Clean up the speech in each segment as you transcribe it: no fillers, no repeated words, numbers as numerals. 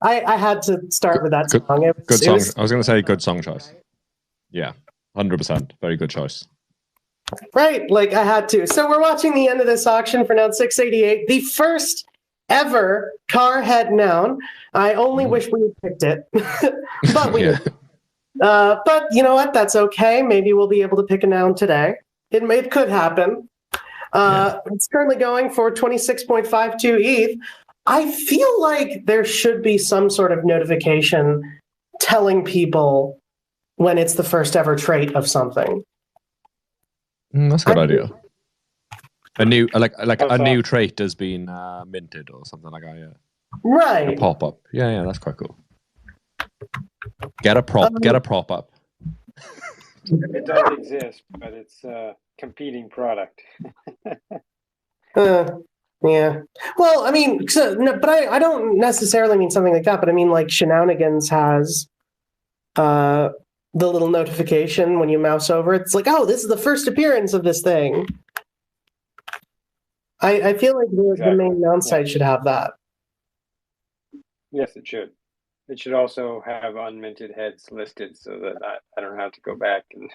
I had to start with that Good, song. good song. I was going to say good song choice. Yeah, 100%. Very good choice. Right, like I had to. So we're watching the end of this auction for Noun 688, the first ever car head noun. I only wish we had picked it, but we didn't. But you know what? That's okay. Maybe we'll be able to pick a noun today. It could happen. It's currently going for 26.52 ETH. I feel like there should be some sort of notification telling people when it's the first ever trait of something. That's a good idea. A new a new trait has been minted or something like that. Yeah. Right. A pop up. Yeah, that's quite cool. Get a prop up. It does exist, but it's a competing product. Yeah. Well, I mean, but I don't necessarily mean something like that. But I mean, like Shenanigans has the little notification when you mouse over. It's like, oh, this is the first appearance of this thing. I feel like the main noun site should have that. Yes, it should. It should also have unminted heads listed so that I don't have to go back and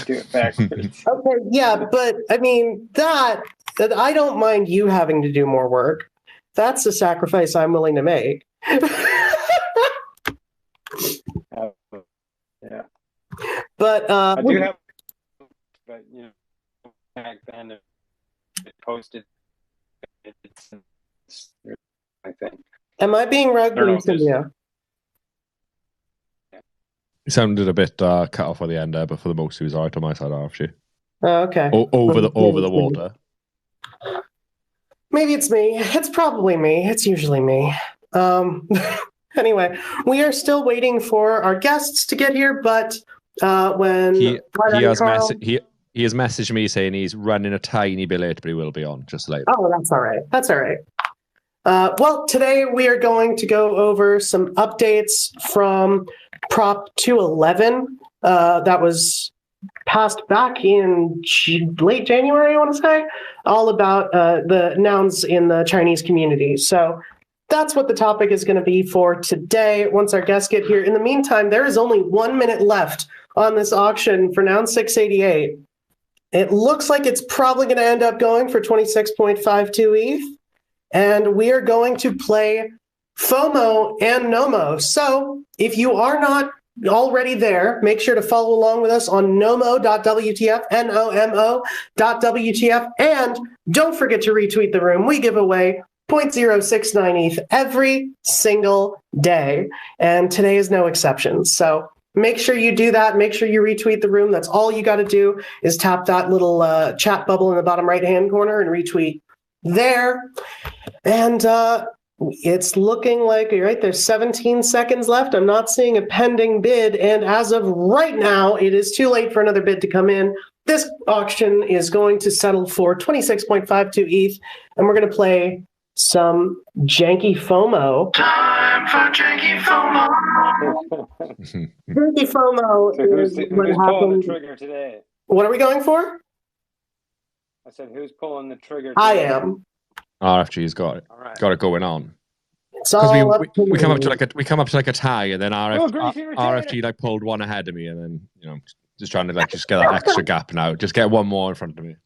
do it backwards. Okay, yeah, but I mean, that I don't mind you having to do more work. That's a sacrifice I'm willing to make. Yeah. But I do have, but you know, back then it posted. I think. Am I being rugged? Yeah. It sounded a bit cut off at the end there, but for the most, he was alright on my side, actually. Oh, okay. Over the water. Maybe it's me. It's probably me. It's usually me. Anyway, we are still waiting for our guests to get here, but when he has messaged me saying he's running a tiny bit late, but he will be on just later. Oh, that's all right. That's all right. Well, today we are going to go over some updates from Prop 211 that was passed back in late January, I want to say, all about the nouns in the Chinese community. So that's what the topic is going to be for today once our guests get here. In the meantime, there is only 1 minute left on this auction for Noun 688. It looks like it's probably going to end up going for 26.52 ETH. And we are going to play FOMO and NOMO. So if you are not already there, make sure to follow along with us on nomo.wtf, NOMO.WTF. And don't forget to retweet the room. We give away 0.069 ETH every single day. And today is no exception. So make sure you do that. Make sure you retweet the room. That's all you got to do is tap that little chat bubble in the bottom right-hand corner and retweet there. And it's looking like, right, there's 17 seconds left. I'm not seeing a pending bid. And as of right now, it is too late for another bid to come in. This auction is going to settle for 26.52 ETH. And we're going to play some janky FOMO. Time for janky FOMO. Janky FOMO so who's pulling the trigger today? What are we going for? I said, who's pulling the trigger today? I am. RFG's got it. All right. Got it going on. Because we come up to like a tie, and then RFG like pulled one ahead of me, and then just trying to just get that extra gap now. Just get one more in front of me.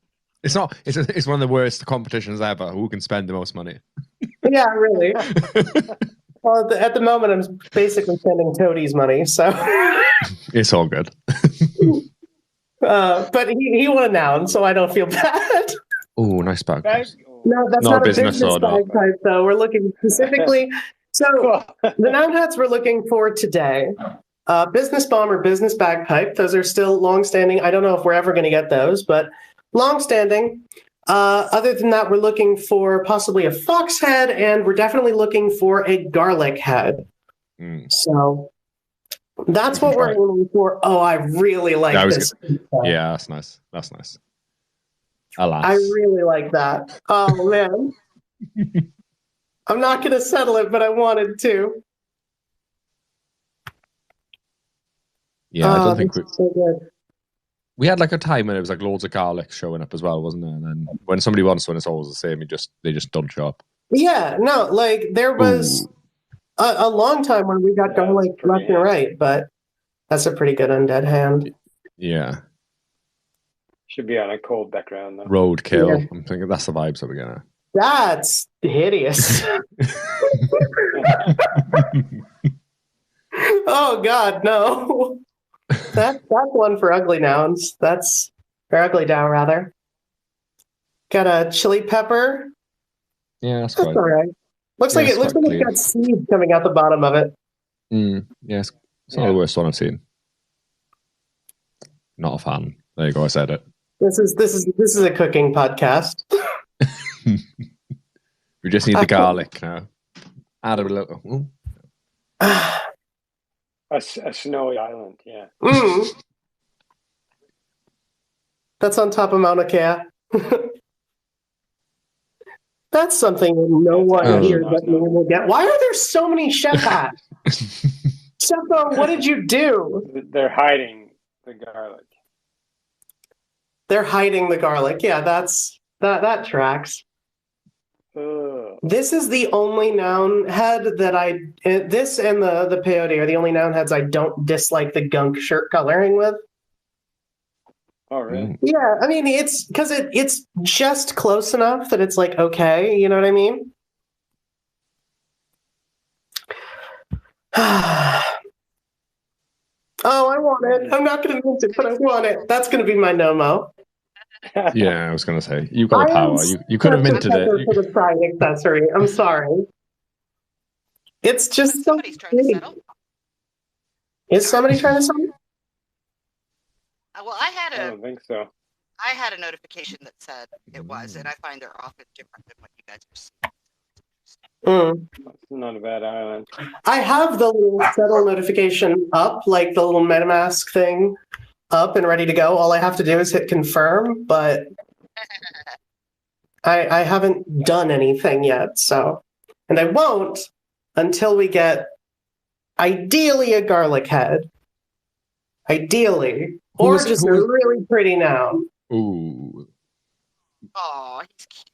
It's not. It's one of the worst competitions ever. Who can spend the most money? Yeah, really. Well, at the moment, I'm basically spending Toadie's money, so it's all good. But he won a noun, so I don't feel bad. Oh, nice bag. No, that's not a business bag type, though. We're looking specifically. So the noun hats we're looking for today, business bomb or business bagpipe. Those are still long-standing. I don't know if we're ever going to get those, but long-standing. Other than that, we're looking for possibly a fox head, and we're definitely looking for a garlic head. So that's what we're aiming for. Oh, I really like this. Yeah, that's nice. That's nice. Alas. I really like that. Oh, man. I'm not going to settle it, but I wanted to. Yeah, I don't think so good. We had like a time when it was like loads of garlic showing up as well, wasn't there? And then when somebody wants one, it's always the same. They just don't show up. Yeah, no, like there was a long time when we got garlic left and right, but that's a pretty good undead hand. Yeah. Should be on a cold background though. Roadkill. Yeah. I'm thinking that's the vibes that we're getting. That's hideous. Oh God, no. That's one for ugly nouns. That's for ugly DAO rather. Got a chili pepper. Yeah, that's all right. Looks like it's got seeds coming out the bottom of it. Yeah, it's not the worst one I've seen. Not a fan. There you go. I said it. This is a cooking podcast. We just need the garlic now. Add a little. A snowy island, yeah. That's on top of Mauna Kea. That's something no one here but me will get. Why are there so many chef hats? Chefo, what did you do? They're hiding the garlic. They're hiding the garlic. Yeah, that tracks. This is the only noun head that this and the peyote are the only noun heads I don't dislike the gunk shirt coloring with. Oh, really? Yeah, I mean, it's because it's just close enough that it's like, okay, you know what I mean? Oh, I want it. I'm not going to mint it, but I want it. That's going to be my no-mo. Yeah, I was going to say, you've got the power. You could have minted it. For the side accessory. I'm sorry. It's just so pretty. Is somebody trying to settle? Well, I don't think so. I had a notification that said it was, and I find they're often different than what you guys are seeing. That's not a bad island. I have the little settle notification up, like the little MetaMask thing up and ready to go. All I have to do is hit confirm, but I haven't done anything yet. So, and I won't until we get ideally a garlic head. Ideally. Or just a really pretty noun. Ooh. Oh, he's cute.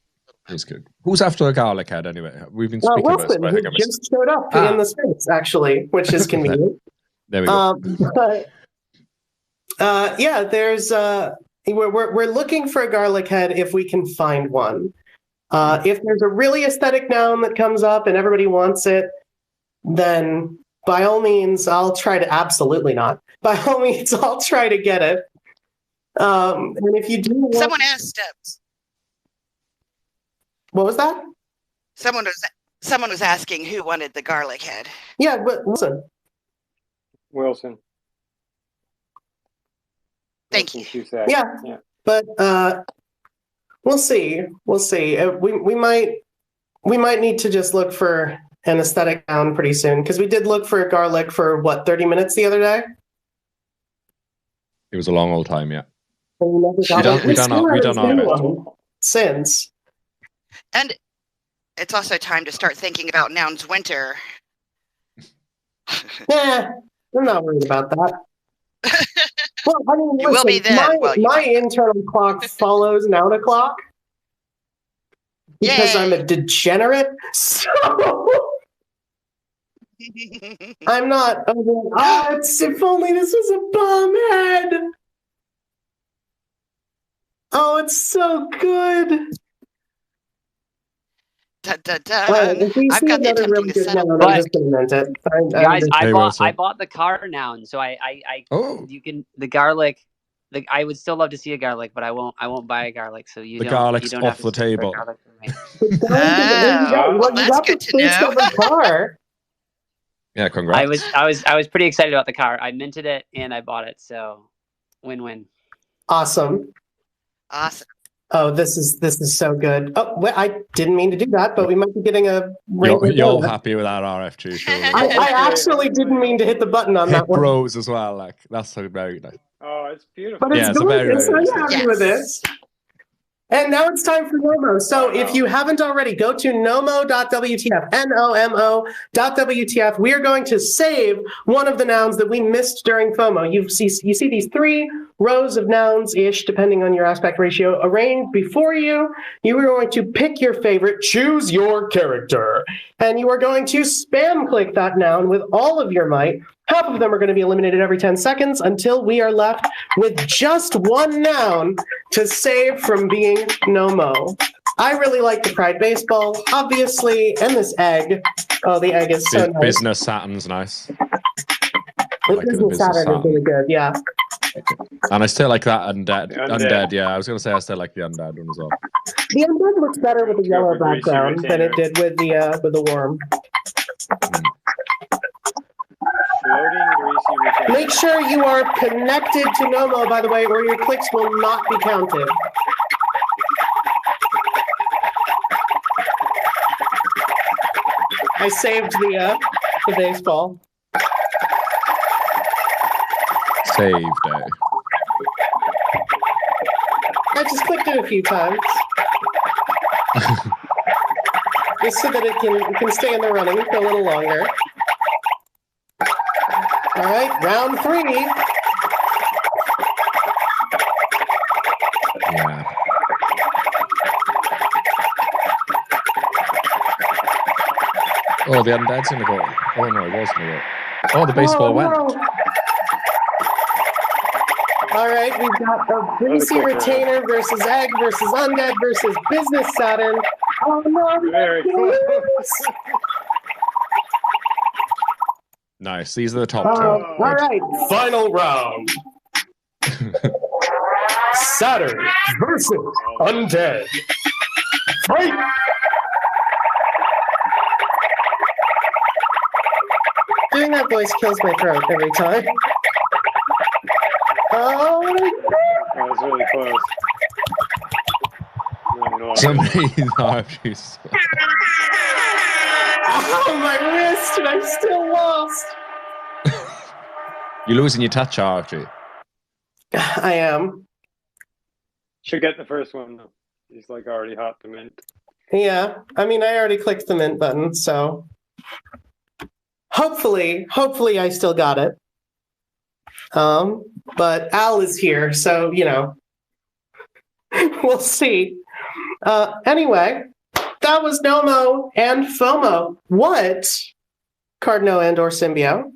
He's good. Who's after a garlic head anyway? We've been speaking about this, but I think he just showed up in the space, actually, which is convenient. There we go. Yeah, there's we're looking for a garlic head if we can find one. If there's a really aesthetic noun that comes up and everybody wants it, then by all means, I'll try to. Absolutely not. By all means, I'll try to get it. And if you do, someone asked. What was that? Someone was asking who wanted the garlic head. Yeah, but Wilson. Thank you. Yeah, but we'll see. We'll see. We might need to just look for an aesthetic noun pretty soon because we did look for a garlic for 30 minutes the other day. It was a long old time, yeah. We done our bit since. And it's also time to start thinking about Nouns Winter. Nah, I'm not worried about that. Well, I mean, you will be then. My internal clock follows Noun o'clock because I'm a degenerate. So I'm not. If only this was a bomb head. Oh, it's so good. I've got the attempting to set up. I'm just gonna mint it. Guys, I bought the car noun, so you can the garlic. I would still love to see a garlic, but I won't buy a garlic. So the garlic's off the table. Well, that's good to know. Yeah, congrats. I was pretty excited about the car. I minted it and I bought it, so win-win. Awesome. Oh, this is so good. Oh, well, I didn't mean to do that, but we might be getting a. You're happy with that RFG? Sure. I actually didn't mean to hit the button on that one. Bros as well, like that's so very nice. Oh, it's beautiful. But it's gorgeous. I'm happy with this. And now it's time for Nomo. So if you haven't already, go to nomo.wtf, NOMO.wtf. We are going to save one of the nouns that we missed during FOMO. You see these 3 rows of nouns-ish, depending on your aspect ratio, arranged before you. You are going to pick your favorite, choose your character, and you are going to spam click that noun with all of your might. Half of them are going to be eliminated every 10 seconds until we are left with just one noun to save from being no mo. I really like the Pride baseball, obviously, and this egg. Oh, the egg is so nice. Business Saturn's nice. The business Saturn is really good, yeah. And I still like that undead. Yeah, I was going to say I still like the undead one as well. The undead looks better with the yellow background than it did with the worm. Make sure you are connected to Nomo, by the way, or your clicks will not be counted. I saved the baseball. Saved, I just clicked it a few times. Just so that it can stay in the running for a little longer. All right, round 3. Yeah. Oh, the undead's gonna go. Oh no, it was gonna go. Oh, the baseball went. No. All right, we've got a greasy retainer versus egg versus undead versus business Saturn. Oh no! Very close. Nice. These are the top two. All right, final round. Saturn versus undead. Fight! Doing that voice kills my throat every time. Oh, That was really close. Somebody's RPGs. oh, my wrist, and I'm still lost. You're losing your touch, Archie. I am. Should get the first one though. He's like already hot the mint. Yeah, I mean, I already clicked the mint button, so hopefully I still got it. But Al is here, so you know, we'll see. Anyway, that was Nomo and FOMO. What, Cardno and or Symbio,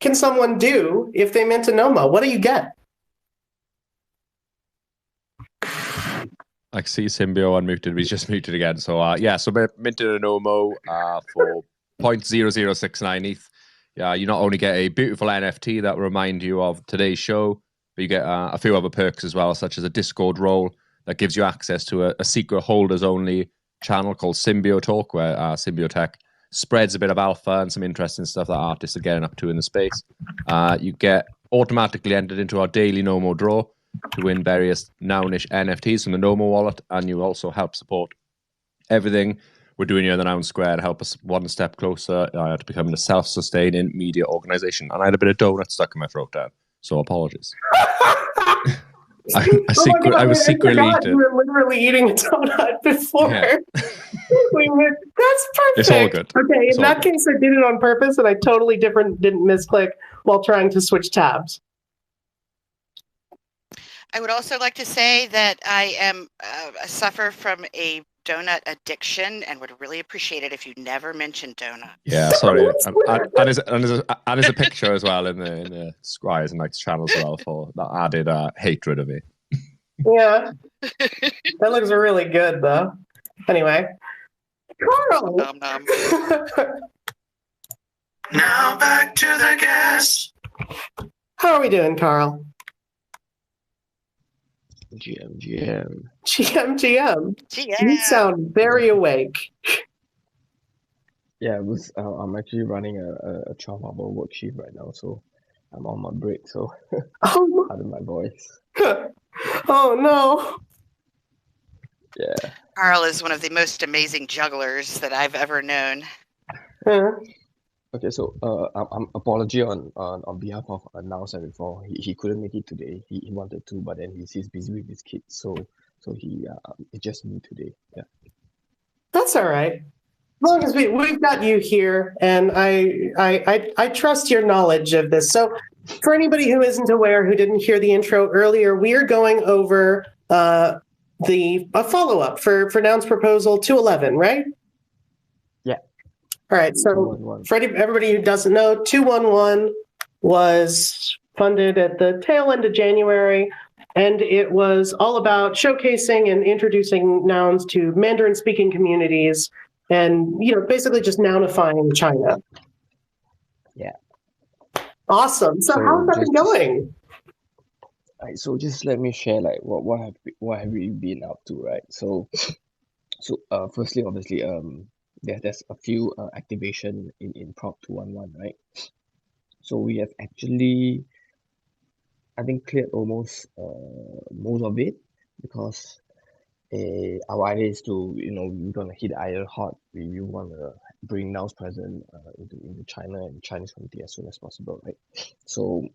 can someone do if they mint a Nomo? What do you get? I see Symbio unmuted. He's just muted again. So yeah, so minted a Nomo for 0.0069 ETH. Yeah, you not only get a beautiful NFT that will remind you of today's show, but you get a few other perks as well, such as a Discord role that gives you access to a secret holders-only channel called Symbio Talk, where Symbio Tech spreads a bit of alpha and some interesting stuff that artists are getting up to in the space. You get automatically entered into our daily Nomo draw to win various Nounish NFTs from the Nomo wallet, and you also help support everything we're doing here in the Noun Square to help us one step closer to becoming a self-sustaining media organization. And I had a bit of donut stuck in my throat there, so apologies. I was secretly eating. You were literally eating a donut before. Yeah. That's perfect. It's all good. Okay, in that case, I did it on purpose, and I totally didn't misclick while trying to switch tabs. I would also like to say that I am suffer from a donut addiction and would really appreciate it if you never mentioned donut. Yeah, sorry. And there's a picture as well in the Squires and Knights channels as well for that added hatred of me. Yeah. That looks really good, though. Anyway. Carl! Nom nom. Now back to the guest. How are we doing, Carl? GM. You sound very awake. Yeah, I'm actually running a 12-hour work shift right now, so I'm on my break, so pardon my voice. Oh, no. Yeah. Carl is one of the most amazing jugglers that I've ever known. Okay, so I'm apology on behalf of Now74. He couldn't make it today. He wanted to, but then he's busy with his kids, so he it's just me today. Yeah. That's all right. long as we've got you here, and I trust your knowledge of this. So, for anybody who isn't aware, who didn't hear the intro earlier, we are going over a follow-up for Noun's proposal 211, right? Yeah. All right. So, for everybody who doesn't know, 211 was funded at the tail end of January. And it was all about showcasing and introducing nouns to Mandarin-speaking communities, and basically just nounifying China. Yeah. Awesome. So how's that been going? Right. So just let me share like what have we been up to, right? So firstly, obviously, there's a few activation in Prop 211, right? So we have actually, I think, cleared almost most of it, because our idea is to, we're gonna hit iron hot. We want to bring Noun's presence into China and Chinese community as soon as possible, right? So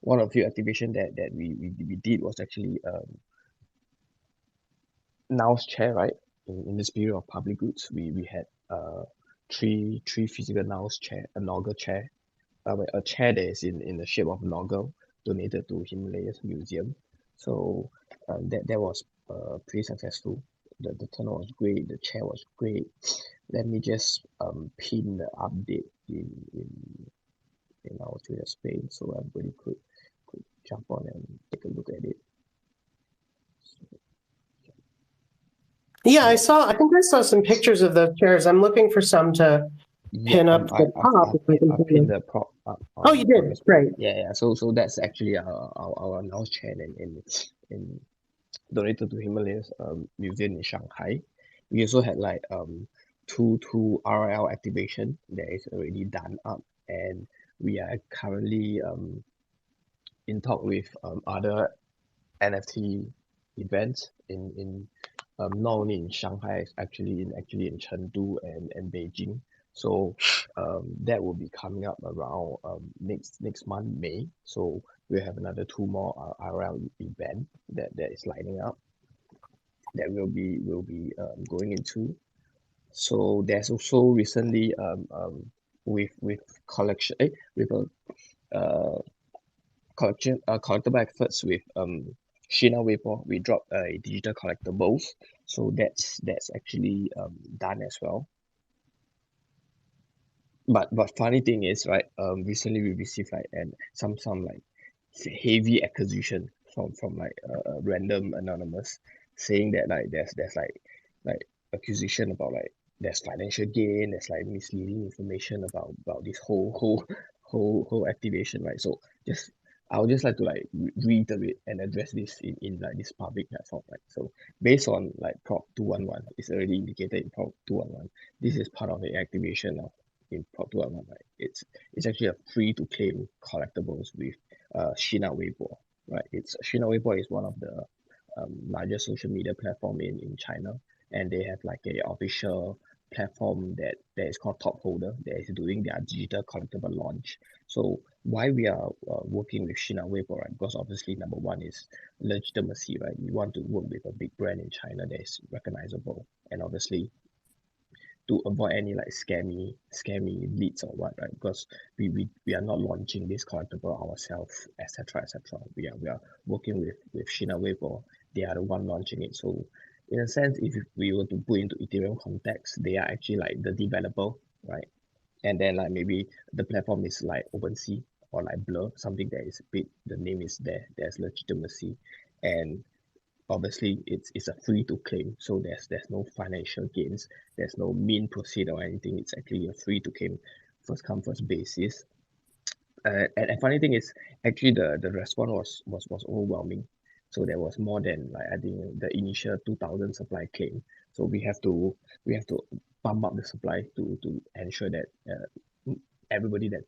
one of the activation that we did was actually Noun's chair, right? In the spirit of public goods, we had three physical Noun's chair, a Noggle chair, a chair that is in the shape of Noggle, donated to Himalayas Museum. So that was pretty successful. The turnout was great. The chair was great. Let me just pin the update in our Twitter space, so everybody could jump on and take a look at it. Yeah, I think I saw some pictures of those chairs. I'm looking for some to pin up the top. I pinned the prop up. Oh, you did? Great. Yeah. So that's actually our Noun's chair in donated to Himalayas Museum in Shanghai. We also had like two RL activation that is already done up, and we are currently in talk with other NFT events in not only in Shanghai, actually in Chengdu and Beijing. So that will be coming up around next month, May. So we'll have another two more RL event that is lining up that we'll be going into. So there's also recently with collection with a collectible efforts with Shina Weibo, we dropped a digital collectibles. So that's actually done as well. But funny thing is, right, recently we received like some like heavy accusation from like a random anonymous, saying that like there's like accusation about like there's financial gain, there's like misleading information about this whole activation, right? So I would just like to like reiterate and address this in like this public platform, right? So based on like Prop 211, it's already indicated in Prop 211. This is part of the activation of in Prop 211, right? It's actually a free to claim collectibles with Shina Weibo, right? Shina Weibo is one of the largest social media platform in China, and they have like a official platform that is called Top Holder that is doing their digital collectible launch. So why we are working with Shina Weibo, right? Because obviously number one is legitimacy, right? We want to work with a big brand in China that is recognizable, and obviously to avoid any like scammy leads or what, right? Because we are not launching this collectible ourselves, etc. We are working with Shina Weibo. They are the one launching it. So in a sense, if we were to put into Ethereum context, they are actually like the developer, right? And then like maybe the platform is like OpenSea or like Blur, something that is big, the name is there, there's legitimacy, and obviously it's a free to claim, so there's no financial gains, there's no mean proceed or anything. It's actually a free to claim, first come first basis. And funny thing is, actually the response was overwhelming. So there was more than like I think the initial 2,000 supply claim. So we have to pump up the supply to ensure that everybody that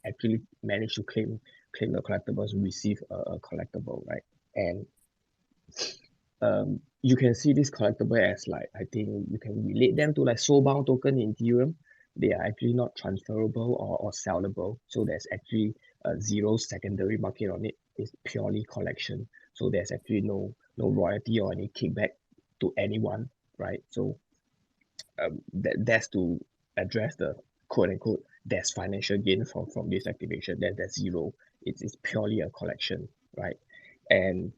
actually managed to claim the collectibles receive a collectible, right? And you can see this collectible as like, I think you can relate them to like soulbound token in Ethereum. They are actually not transferable or sellable. So there's actually a zero secondary market on it. It's purely collection. So there's actually no royalty or any kickback to anyone, right? So that's to address the quote unquote there's financial gain from this activation. Then there's zero. It's purely a collection, right? And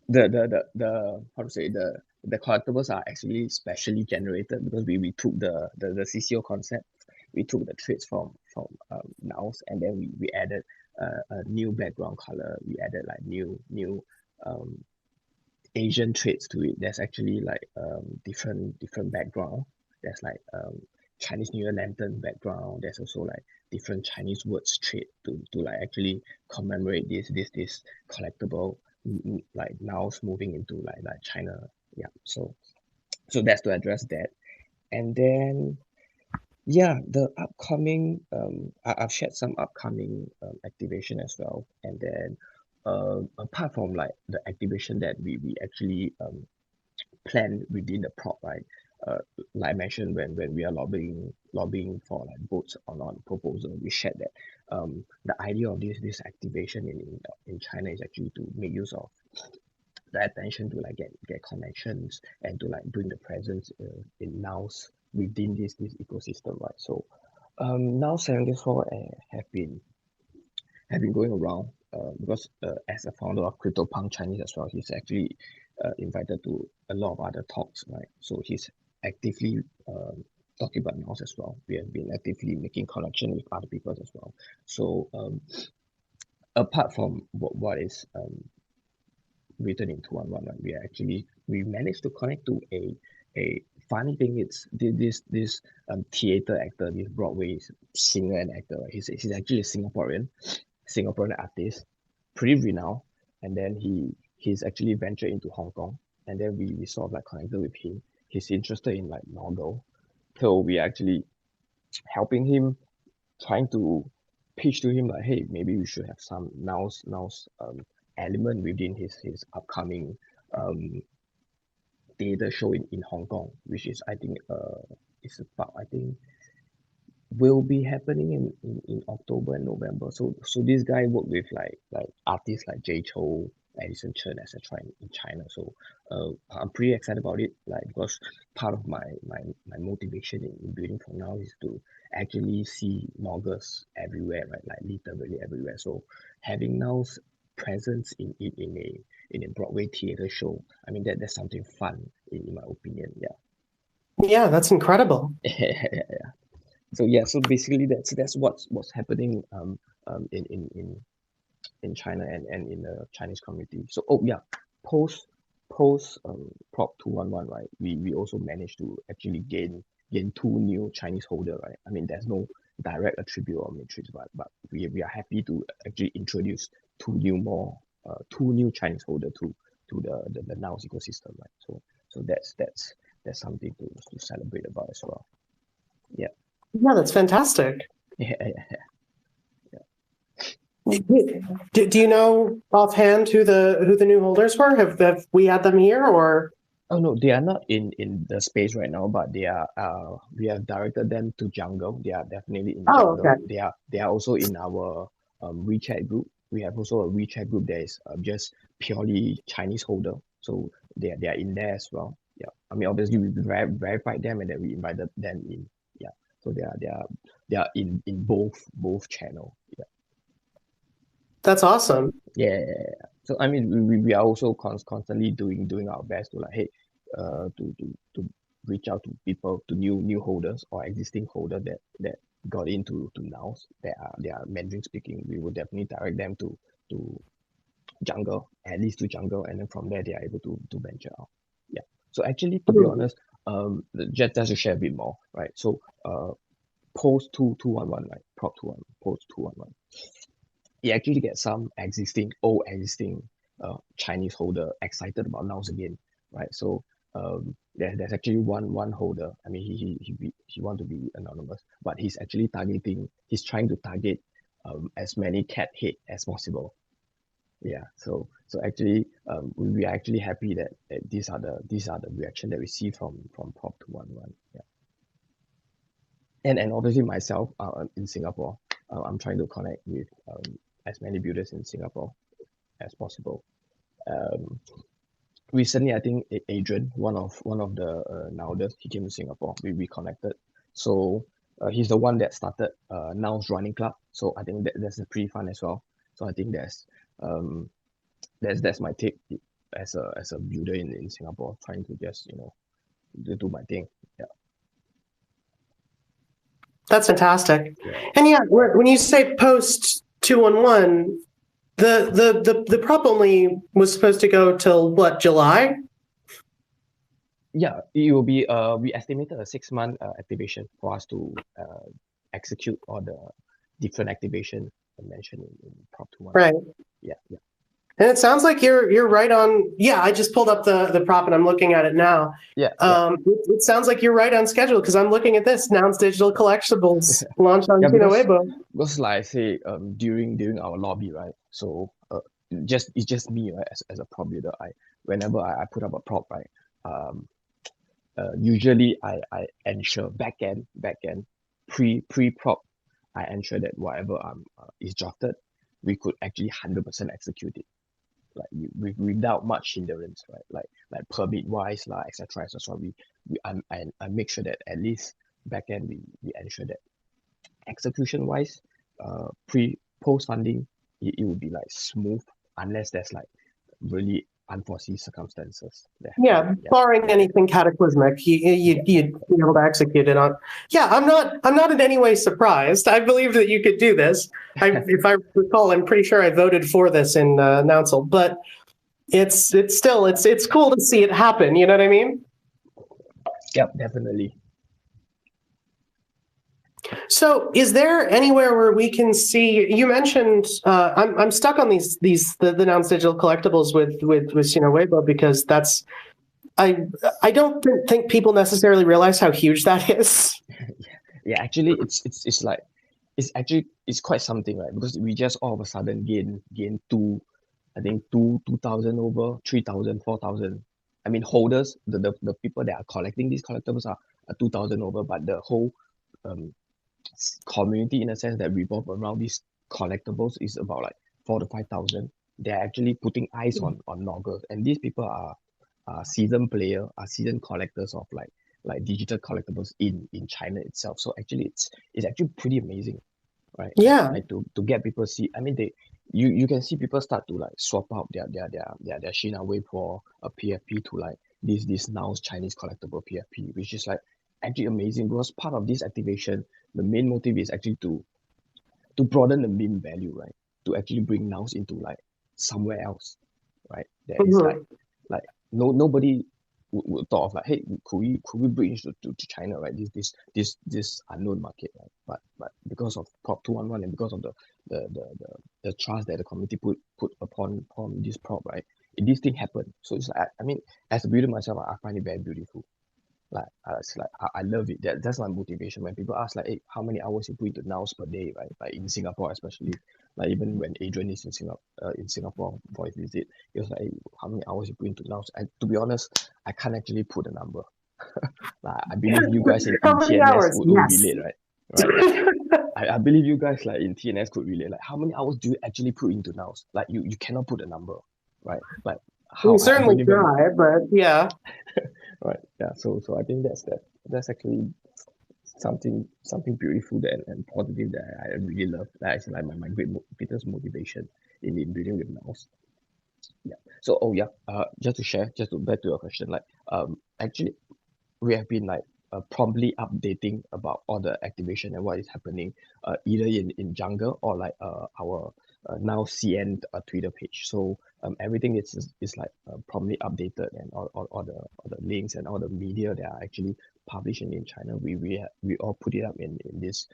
the how to say the collectibles are actually specially generated because we took the CCO concept, we took the traits from Nouns, and then we added a new background color. We added like new Asian traits to it. There's actually like different background. There's like Chinese New Year lantern background. There's also like different Chinese words trait to like actually commemorate this collectible like nouns moving into like China. Yeah. So that's to address that. And then yeah, the upcoming I've shared some upcoming activation as well. And then apart from like the activation that we actually plan within the prop, right? Like I mentioned, when we are lobbying for like votes on proposal, we shared that the idea of this activation in China is actually to make use of the attention to like get connections and to like bring the presence in Nouns within this ecosystem, right? So now 74 have been going around because as a founder of CryptoPunk Chinese as well, he's actually invited to a lot of other talks, right? So he's actively talking about Nouns as well. We have been actively making connection with other people as well. So apart from what is written in 211, right, we managed to connect to a funny thing. It's this theater actor, this Broadway singer and actor. Right? He's actually a Singaporean artist, pretty renowned, and then he's actually ventured into Hong Kong, and then we sort of like connected with him. He's interested in like novel, so we actually helping him, trying to pitch to him like, hey, maybe we should have some nouns element within his upcoming theater show in Hong Kong, which is I think it's about will be happening in October and November. So this guy worked with like artists like Jay Chou, Edison Chen, etc. in China. So I'm pretty excited about it, like because part of my motivation in building from now is to actually see noggers everywhere, right? Like literally everywhere. So having now's presence in a Broadway theater show, I mean that's something fun in my opinion. Yeah, that's incredible. Yeah. So yeah, so basically that's what's happening in China and in the Chinese community. So post Prop 211, right? We also managed to actually gain two new Chinese holder, right? I mean there's no direct attribute or matrix, but we are happy to actually introduce two new Chinese holder to the Nouns ecosystem, right? So that's something to celebrate about as well. Yeah. Yeah, that's fantastic. Yeah. Do you know offhand who the new holders were? Have we had them here or? Oh no, they are not in the space right now, but they are we have directed them to Jungle. They are definitely in Jungle. Okay. They are also in our WeChat group. We have also a WeChat group that is just purely Chinese holder. So they are in there as well. Yeah. I mean obviously we verified them and then we invited them in. Yeah. So they are in both channel. Yeah. That's awesome. Yeah. So I mean we are also constantly doing our best to like, hey, to reach out to people, to new holders or existing holder that got into Nouns they are Mandarin speaking. We will definitely direct them to Jungle, at least to Jungle, and then from there they are able to venture out. Yeah. So actually, to be honest, just to share a bit more, right? So post 211, right? Prop 211, post 211. You actually get some existing Chinese holder excited about Nouns again, right? So there's actually one holder. I mean he want to be anonymous, but he's actually trying to target as many cat head as possible. Yeah, so actually we are actually happy that these are the reaction that we see from Prop 211. Yeah. And obviously myself in Singapore, I'm trying to connect with as many builders in Singapore as possible. recently, I think Adrian, one of the Nouders, he came to Singapore. We connected. So he's the one that started Nouns Running Club. So I think that's pretty fun as well. So I think that's my take as a builder in Singapore, trying to just do my thing. Yeah. That's fantastic. And yeah, when you say post 211, the prop only was supposed to go till what, July? Yeah, it will be we estimated a 6-month activation for us to execute all the different activation mentioned in prop 211. Right. Yeah. And it sounds like you're right on. Yeah, I just pulled up the prop and I'm looking at it now. Yeah. It sounds like you're right on schedule because I'm looking at this Nouns Digital Collectibles launched on Sino Weibo. Because like I say, during our lobby, right? So it's just me, right? As a prop builder, whenever I put up a prop, right? Usually I ensure backend pre prop, I ensure that whatever is drafted, we could actually 100% execute it, like without much hindrance, right? Like permit wise, etc. I make sure that at least backend we ensure that execution wise, post funding, it will be like smooth unless there's like really unforeseen circumstances. Barring anything cataclysmic, you'd be able to execute it on. Yeah, I'm not in any way surprised. I believe that you could do this. If I recall, I'm pretty sure I voted for this in Nouncil, but it's cool to see it happen. You know what I mean? Yep, definitely. So, is there anywhere where we can see? You mentioned I'm stuck on the Nouns Digital Collectibles with Sino Weibo because that's I don't think people necessarily realize how huge that is. Yeah, actually, it's quite something, right? Because we just all of a sudden gain 2,000 over 3,000, 4,000. I mean, holders, the people that are collecting these collectibles are 2,000 over, but the whole community in a sense that revolve around these collectibles is about like 4,000 to 5,000. They're actually putting eyes on Noggle, and these people are seasoned collectors of like digital collectibles in China itself. So actually it's actually pretty amazing, right? Yeah. Like to get people see. I mean, you can see people start to like swap out their Shina Weibo a PFP to like this Nouns Chinese collectible PFP, which is like actually amazing because part of this activation, the main motive is actually to broaden the meme value, right? To actually bring Nouns into like somewhere else, right? There is like nobody would thought of like, hey, could we bring to China, right? This unknown market, right? But because of Prop 211 and because of the trust that the community put upon this prop, right? This thing happened. So it's like I mean, as a builder myself, I find it very beautiful. Like it's like I love it. That's my motivation. When people ask like, hey, how many hours you put into Nouns per day, right? Like in Singapore especially, like even when Adrian is in Singapore for his visit, he was like, hey, how many hours you put into Nouns? And to be honest, I can't actually put a number. Like I believe you guys in TNS would relate, right? I believe you guys like in TNS could relate. Like how many hours do you actually put into Nouns? Like you cannot put a number, right? Like how we certainly try, but yeah. Right. Yeah. So I think that's actually something beautiful and positive that I really love. That's like my greatest motivation in building with Nouns. Yeah. So just to share, back to your question, like actually we have been like promptly updating about all the activation and what is happening either in Jungle or like our now CN Twitter page. So everything is like promptly updated, and all the links and all the media that are actually published in China, we all put it up in this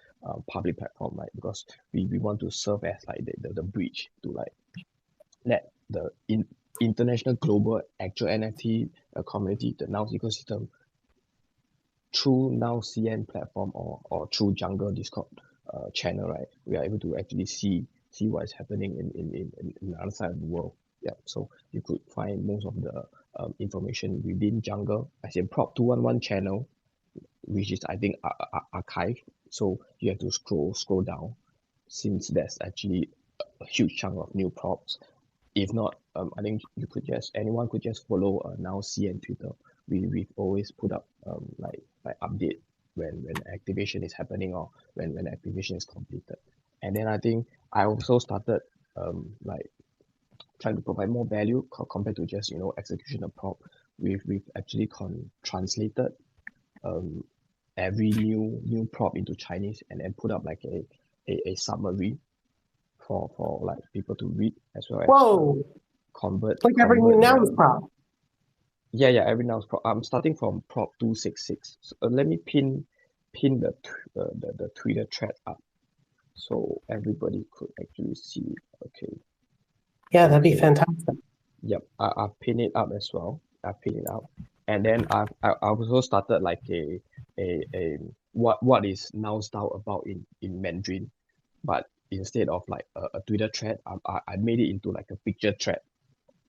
public platform, right? Because we want to serve as like the bridge to like let the international global actual NFT community, the Nouns ecosystem, through now CN platform or through Jungle Discord channel, right? We are able to actually see what is happening in the other side of the world. Yeah, so you could find most of the information within Jungle as in Prop 211 channel, which is I think archive. So you have to scroll down since there's actually a huge chunk of new props if not, I think anyone could just follow NounsC and Twitter. We've always put up like update when activation is happening or when activation is completed. And then I think I also started like trying to provide more value compared to just execution of prop. We've actually translated every new prop into Chinese and then put up like a summary for like people to read as well as convert. Like every new nouns prop. Yeah, every nouns prop. I'm starting from prop 266. So let me pin the Twitter thread up so everybody could actually see. Okay. Yeah, that'd be fantastic. Yep, I've pinned it up as well. I've pinned it up, and then I've also started like a what is NounsDAO about in Mandarin, but instead of like a Twitter thread, I made it into like a picture thread.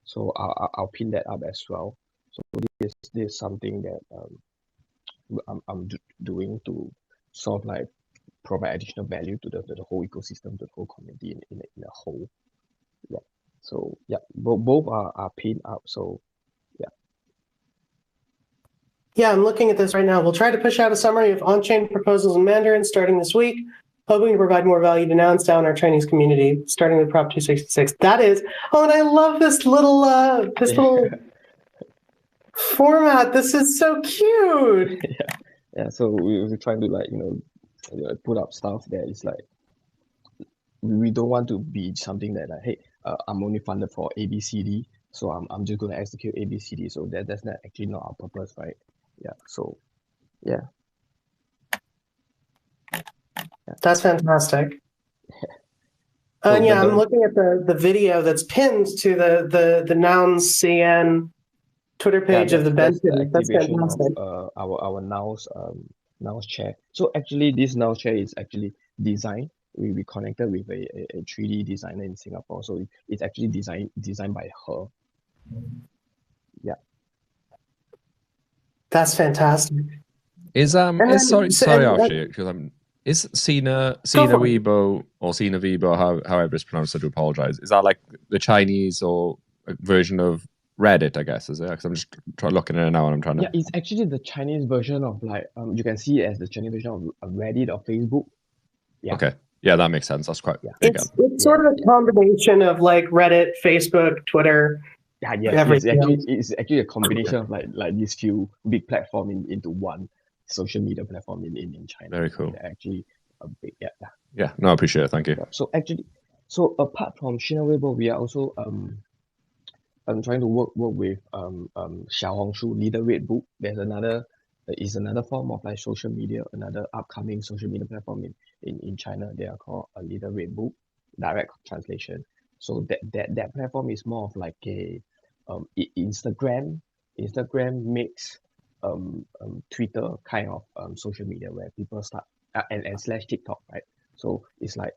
So I'll pin that up as well. So this is something that I'm doing to sort of like provide additional value to the whole ecosystem, to the whole community in a whole. Yeah. So yeah, both are pinned up. So yeah. Yeah, I'm looking at this right now. We'll try to push out a summary of on-chain proposals in Mandarin starting this week, hoping to provide more value to NounsDAO in our Chinese community, starting with Prop 266. That is, and I love this little format. This is so cute. Yeah. So we're trying to like put up stuff that is like, we don't want to be something that like, hey, I'm only funded for ABCD, so I'm just going to execute ABCD. So that's not actually not our purpose, right? Yeah. So yeah. That's fantastic. And yeah, I'm looking at the video that's pinned to the Nouns CN Twitter page of the Benton. That's fantastic. Of, our Nouns chair. So actually, this Nouns chair is actually designed. We connected with a 3D designer in Singapore, so it's actually designed by her. Yeah. That's fantastic. Sorry, Archie, because is Sina Weibo or Sina Weibo, however it's pronounced, I do apologize. Is that like the Chinese or version of Reddit, I guess, is it? Because I'm just looking at it now and I'm trying to... Yeah, it's actually the Chinese version of like, you can see it as the Chinese version of Reddit or Facebook. Yeah. Okay. Yeah, that makes sense. That's quite big. It's sort of a combination of like Reddit, Facebook, Twitter. Yeah, it's actually a combination of like these few big platforms into one social media platform in China. Very cool. They're actually a big, Yeah, no, I appreciate it. Thank you. Yeah, so apart from Sina Weibo, we are also I'm trying to work with Xiaohongshu Leader Red Book. There's another form of like social media, another upcoming social media platform in China. They are called a Leader Red Book, direct translation. So that platform is more of like a Instagram makes Twitter kind of social media where people start and slash TikTok, right? So it's like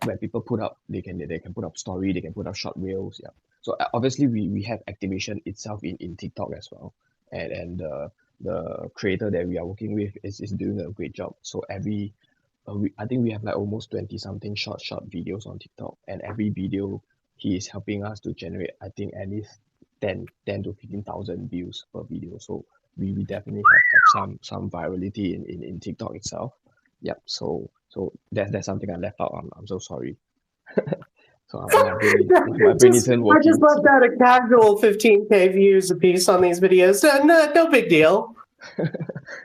where people put up, they can put up story, they can put up short reels. Yeah. So obviously we have activation itself in TikTok as well, and the creator that we are working with is doing a great job. So I think we have like almost 20 something short videos on TikTok, and every video he is helping us to generate, I think, at least 10 to 15,000 views per video. So we definitely have some virality in TikTok itself. Yep. So that's something I left out. I'm so sorry. So my brain isn't working. I just left out a casual 15K views a piece on these videos. No big deal.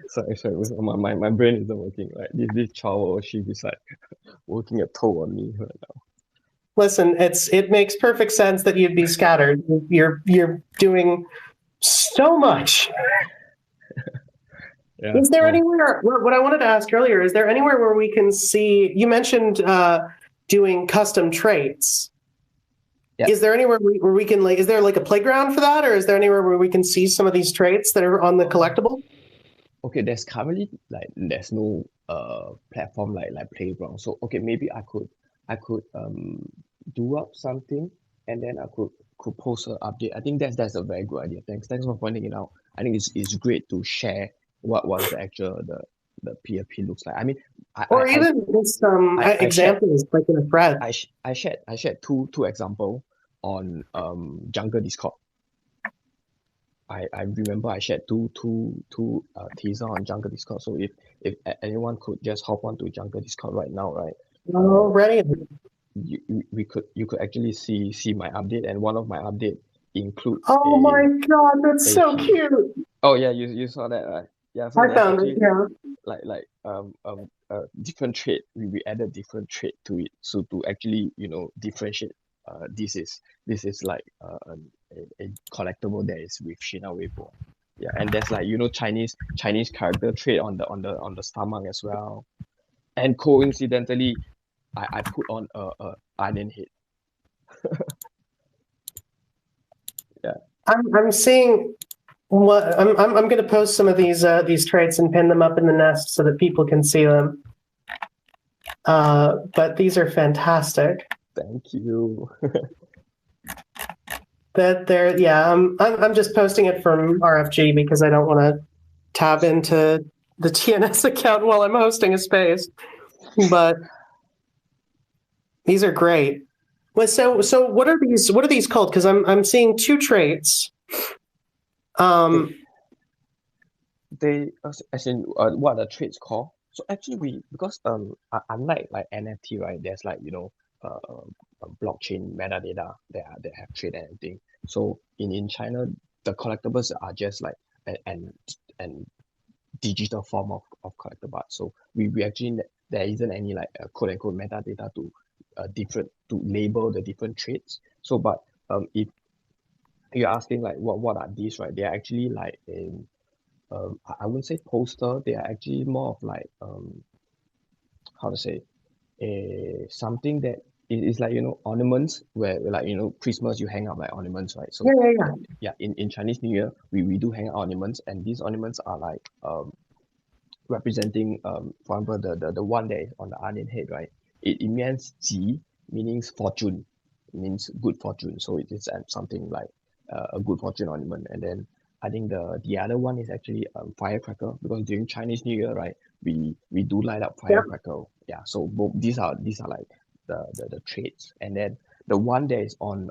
sorry. My brain isn't working. Right, this child, she is like working a toll on me right now. Listen, it makes perfect sense that you'd be scattered. You're doing so much. Yeah. Is there anywhere? What I wanted to ask earlier, is there anywhere where we can see? You mentioned doing custom traits. Yeah. Is there anywhere where we can, like, is there like a playground for that, or is there anywhere where we can see some of these traits that are on the collectible? Okay, there's currently there's no platform like playground. So okay, maybe I could do up something and then I could post an update. I think that's a very good idea. Thanks for pointing it out. I think it's great to share what the actual the PFP looks like. I mean, even some examples like in a thread. I shared two examples. on Jungle Discord. I remember I shared two teaser on Jungle Discord. So if anyone could just hop onto Jungle Discord right now, right? Ready. You could actually see my update, and one of my update includes. Oh my god, that's so cute. Oh yeah, you saw that, right? Yeah, so I found it. Yeah. Like different trait. We added different trait to it, so to actually differentiate. This is like a collectible that is with Shina Weibo. Yeah, and there's like Chinese character trait on the stomach as well, and coincidentally, I put on a onion head. Yeah. I'm seeing what I'm going to post some of these traits and pin them up in the nest so that people can see them. But these are fantastic. Thank you. I'm just posting it from RFG because I don't want to tab into the TNS account while I'm hosting a space. But these are great. Well, so what are these called? Because I'm seeing two traits. They as in what are the traits called? So actually because unlike like NFT, right, there's like blockchain metadata that have trait and everything. So in China, the collectibles are just like an digital form of collectible art. So we actually there isn't any like quote unquote metadata to label the different traits. So but if you're asking like what are these, right? They are actually like I wouldn't say poster. They are actually more of like how to say something that is like ornaments where like Christmas you hang out like ornaments, right? So yeah, in Chinese New Year we do hang out ornaments, and these ornaments are like representing for example the one that is on the onion head, right? It means ji, meaning fortune. It means good fortune. So it is something like a good fortune ornament. And then I think the other one is actually firecracker, because during Chinese New Year, right, we do light up firecracker. Yeah. So both these are like the traits. And then the one that is on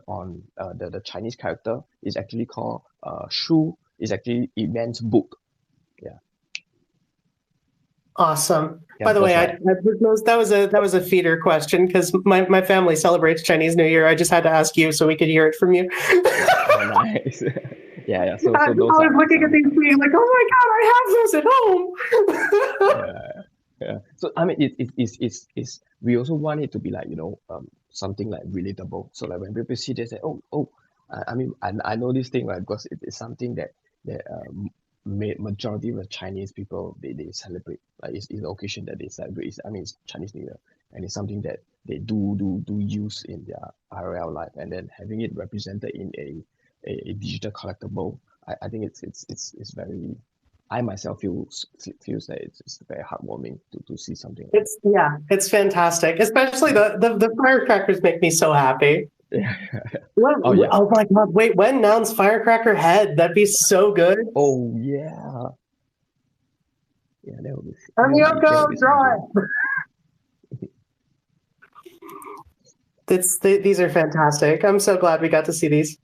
the Chinese character is actually called shu. Is actually it means book. Yeah. Awesome. Yeah, by the way, that was a feeder question because my family celebrates Chinese New Year. I just had to ask you so we could hear it from you. Oh, nice. Yeah. So I was looking at these being like, oh my god, I have those at home. Yeah. So I mean, it's we also want it to be like something like relatable. So like when people see this, say, I mean, I know this thing, right? Because it's something that majority of the Chinese people they celebrate. Like it's an occasion that they celebrate. I mean, it's Chinese New Year, and it's something that they do use in their RL life, and then having it represented in a digital collectible. I think it's very. I myself feels that it's very heartwarming to see something like it's fantastic. Especially the firecrackers make me so happy. Yeah. Oh my god! Wait, when Noun's firecracker head? That'd be so good. Oh yeah. Yeah, that would be. Draw it. These are fantastic. I'm so glad we got to see these.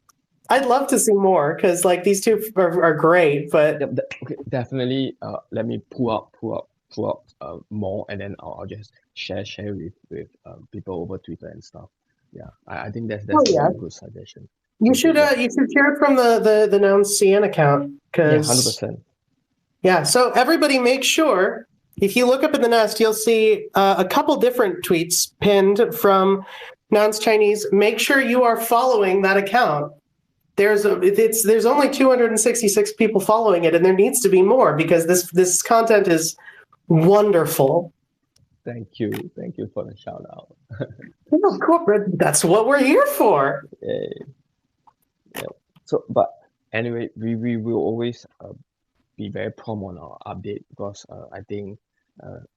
I'd love to see more because like these two are great. But okay, definitely. Let me pull up more, and then I'll just share with people over Twitter and stuff. Yeah, I think that's a good suggestion. You should share it from the Noun CN account because 100%. Yeah, so everybody make sure if you look up in the nest, you'll see a couple different tweets pinned from Nouns Chinese. Make sure you are following that account. There's only 266 people following it, and there needs to be more because this content is wonderful. Thank you for the shout out. Of course, that's what we're here for. Yeah. So, but anyway, we will always be very prompt on our update because I think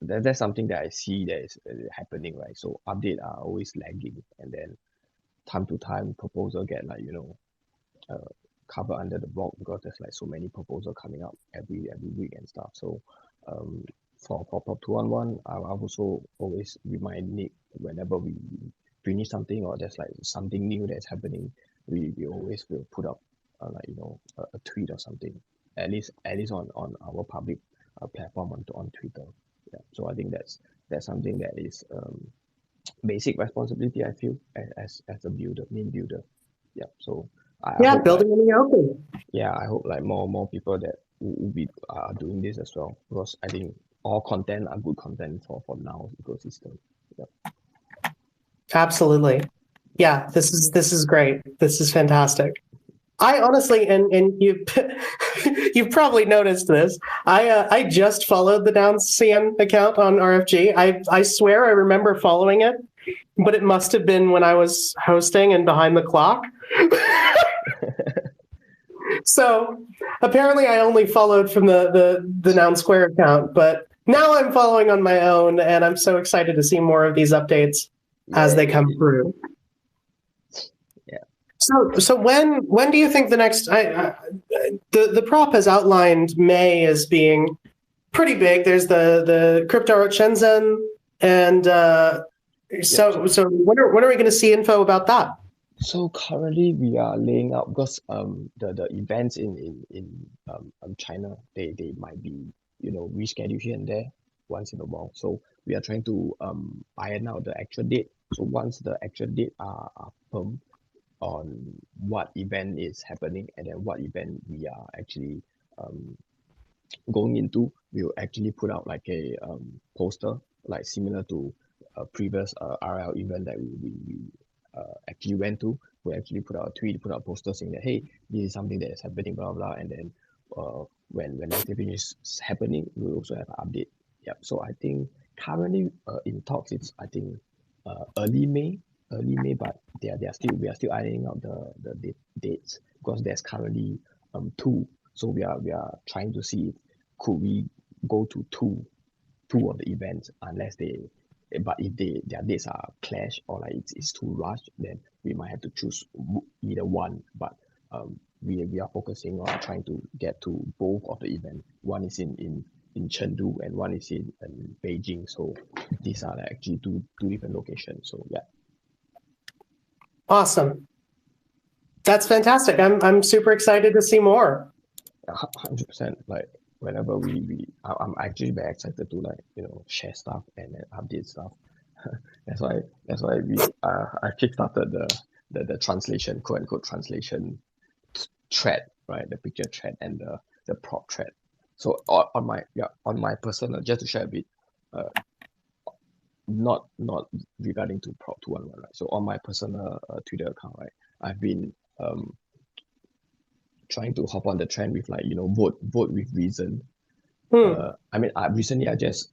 that's something that I see that is happening, right? So updates are always lagging, and then time to time proposal get like cover under the block because there's like so many proposals coming up every week and stuff. So for Prop 211, I also always remind Nick whenever we finish something or there's like something new that's happening, we always will put up a tweet or something, at least on our public platform on Twitter. Yeah. So I think that's something that is basic responsibility, I feel, as a main builder. Yeah. So building in the open. Yeah, I hope like more people that will be doing this as well, because I think all content are good content for now ecosystem. Yeah. Absolutely. Yeah, this is great. This is fantastic. I honestly, and you you've probably noticed this. I just followed the NounsCN account on RFG. I swear I remember following it, but it must have been when I was hosting and behind the clock. So apparently I only followed from the Noun Square account, but now I'm following on my own, and I'm so excited to see more of these updates as they come through. Yeah. So when do you think the next? The prop has outlined May as being pretty big. There's the crypto at Shenzhen, and so when are we going to see info about that? So currently we are laying out, because the events in China, they might be rescheduled here and there once in a while. So we are trying to iron out the actual date. So once the actual date are firm on what event is happening and then what event we are actually going into, we'll actually put out like a poster, like similar to a previous RL event that we actually went to. We actually put out a tweet, put out a poster saying that, hey, this is something that is happening, blah blah, and then when activity is happening, we'll also have an update. Yeah. So I think currently in talks, it's I think early May, but we are still ironing out the dates, because there's currently 2. So we are trying to see if could we go to two of the events, but if their dates are clash or like it's too rushed, then we might have to choose either one. But we are focusing on trying to get to both of the events. One is in Chengdu and one is in Beijing. So these are actually two different locations. So yeah. Awesome. That's fantastic. I'm super excited to see more. 100%. Like whenever I'm actually very excited to share stuff and update stuff. that's why I kickstarted the translation, quote unquote translation thread, right? The picture thread and the prop thread. So on my personal, just to share a bit, not regarding to prop 211, right? So on my personal Twitter account, right, I've been trying to hop on the trend with vote with reason. I mean, recently I just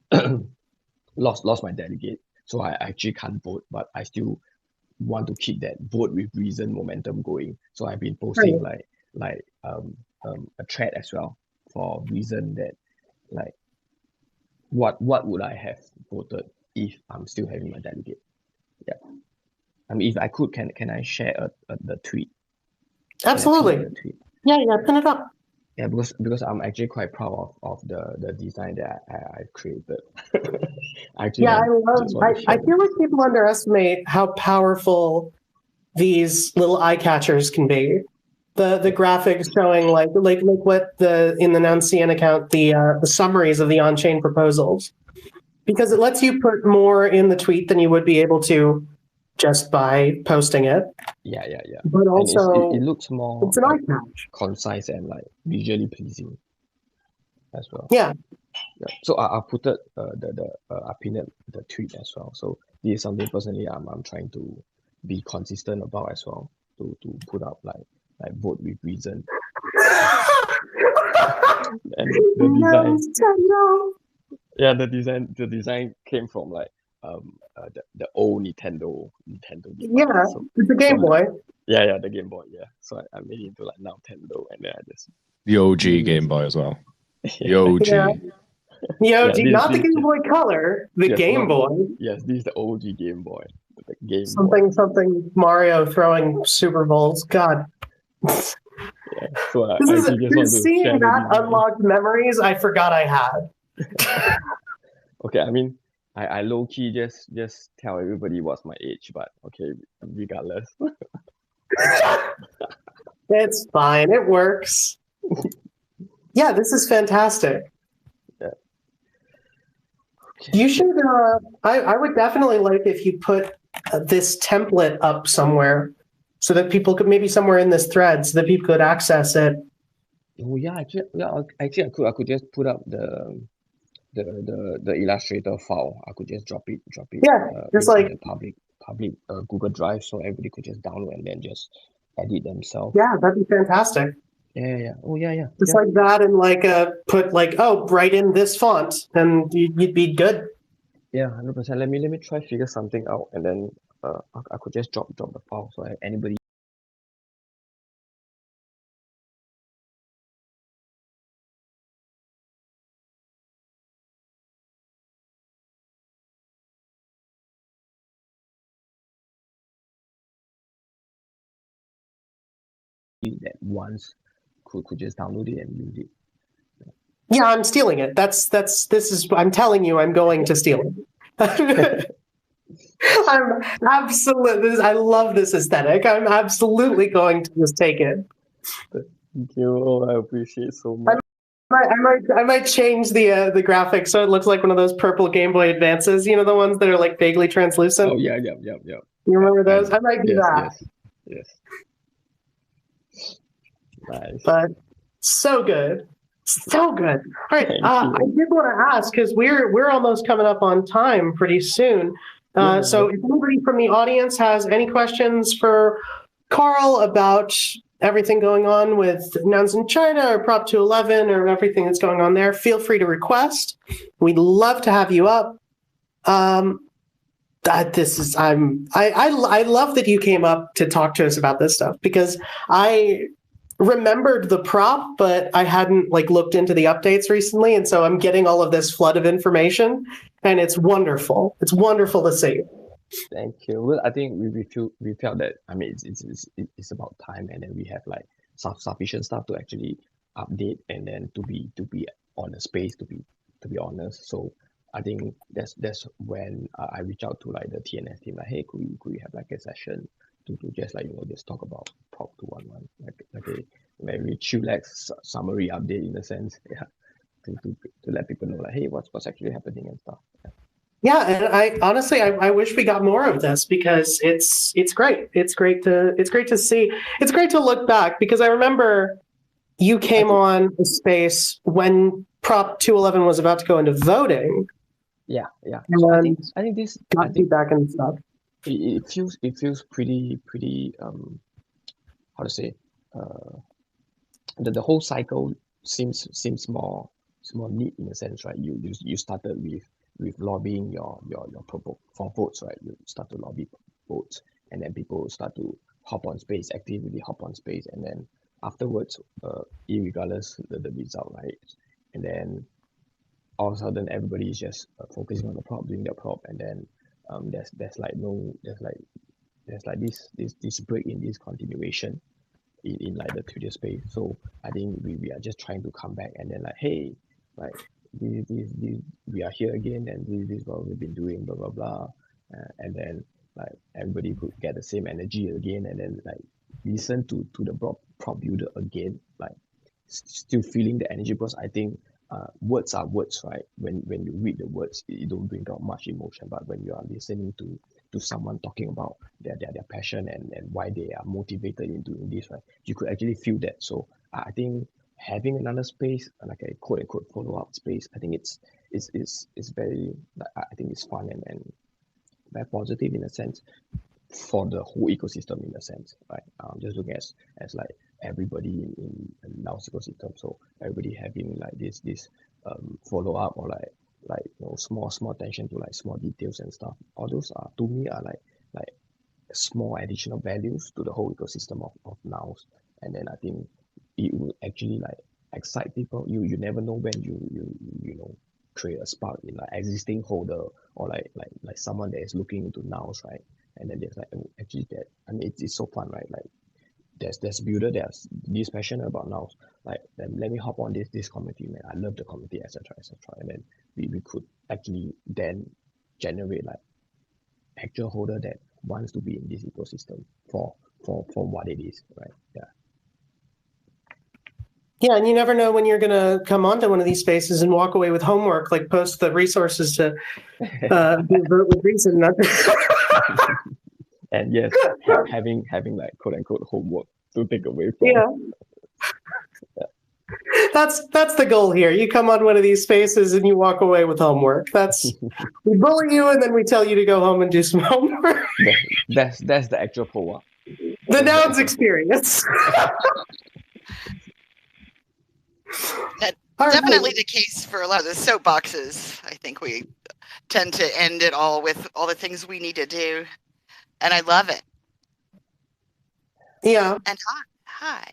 lost my delegate, so I actually can't vote, but I still want to keep that vote with reason momentum going. So I've been posting a thread as well for reason that what would I have voted if I'm still having my delegate. Yeah, I mean, if I could, can I share the tweet? Absolutely. Yeah, pin it up. Yeah, because I'm actually quite proud of the design that I've created. I feel like people underestimate how powerful these little eye catchers can be. The graphics showing like what in the NounsCN account, the summaries of the on-chain proposals, because it lets you put more in the tweet than you would be able to just by posting it. Yeah. But also, it looks more it's an eye catch, concise and visually pleasing as well. Yeah. So I put it I pinned the tweet as well. So this is something personally I'm trying to be consistent about as well, to put up like vote with reason. And the design. Yeah, the design came from the old Nintendo. Yeah, so, it's the Game Boy. Yeah, the Game Boy. Yeah, so I made it into Nintendo, and then I just the OG Game Boy as well. The OG. Yeah. The OG, not the Game Boy Color. The Game Boy. Yes, this is the OG Game Boy. The Game something Mario throwing Super Bowls. God. Yeah, so seeing that unlocked memories I forgot I had. Okay, I mean, I low key just tell everybody what's my age, but okay, regardless. It's fine. It works. Yeah, this is fantastic. Yeah. Okay. You should. I would definitely like if you put this template up somewhere, so that people could, maybe somewhere in this thread, so that people could access it. Oh yeah, actually I could just put up the Illustrator file. I could just drop it. Yeah, just like the public Google Drive, so everybody could just download and then just edit themselves. Yeah, that'd be fantastic. Yeah. Oh yeah. Just like that, and like put like, oh, write in this font, and you'd be good. Yeah, 100%. Let me try figure something out, and then I could just drop the file, so anybody that wants could just download it and use it. Yeah, I'm stealing it. I'm telling you, I'm going to steal it. I'm absolutely. I love this aesthetic. I'm absolutely going to just take it. Thank you. Oh, I appreciate so much. I might change the graphics so it looks like one of those purple Game Boy Advances. You know, the ones that are like vaguely translucent. Oh yeah. You remember those? I might do that. Yes. Nice. But so good. So good. All right. I did want to ask, because we're almost coming up on time pretty soon. So if anybody from the audience has any questions for Karl about everything going on with Nouns in China or Prop 211 or everything that's going on there, feel free to request. We'd love to have you up. I love that you came up to talk to us about this stuff, because I remembered the prop, but I hadn't looked into the updates recently, and so I'm getting all of this flood of information, and it's wonderful. It's wonderful to see. Thank you. Well, I think we felt that, I mean, it's about time, and then we have sufficient stuff to actually update, and then to be on the space, to be honest. So I think that's when I reach out to the TNS team, hey, could we have a session to just just talk about Prop 211, like a very chillax summary update, in a sense, to let people know hey, what's actually happening and stuff. Yeah, and I honestly I wish we got more of this, because it's great. It's great to see. It's great to look back, because I remember you came on the space when Prop 211 was about to go into voting. Yeah. So I think this got feedback and stuff. It feels pretty how to say, the whole cycle seems more neat, in a sense, right? You started with lobbying your for votes, right? You start to lobby votes, and then people start to actively hop on space, and then afterwards, irregardless the result, right? And then all of a sudden everybody is just focusing on the prop, doing their prop, and then there's this break in this continuation in the Twitter space. So I think we are just trying to come back, and then hey, this, we are here again, and this is what we've been doing, blah blah blah, and then everybody could get the same energy again, and then listen to the prop builder again, still feeling the energy, because I think words are words, right? When you read the words, it don't bring out much emotion, but when you are listening to someone talking about their passion and why they are motivated in doing this, right, you could actually feel that. So I think having another space, like a quote unquote follow-up space, I think it's very, I think it's fun and very positive, in a sense, for the whole ecosystem, in a sense, right? Just looking as everybody in Nouns ecosystem, so everybody having this follow-up, or small attention to small details and stuff. All those are, to me, are like small additional values to the whole ecosystem of Nouns. And then I think it will actually excite people. You never know when you create a spark in existing holder, or like someone that is looking into Nouns, right? And then there's actually that, I mean, it's so fun, right? There's builder that's this passionate about Nouns, let me hop on this community, man. I love the community, etc. And then we could actually then generate like actual holder that wants to be in this ecosystem for what it is, right? Yeah. Yeah, and you never know when you're going to come onto one of these spaces and walk away with homework, like post the resources to do vote with reason. And yes, having like quote unquote homework to take away from. Yeah. That's the goal here. You come on one of these spaces and you walk away with homework. We bully you and then we tell you to go home and do some homework. That's the actual POA. The Nouns experience. That's definitely the case for a lot of the soapboxes. I think we tend to end it all with all the things we need to do. And I love it. Yeah. And hi.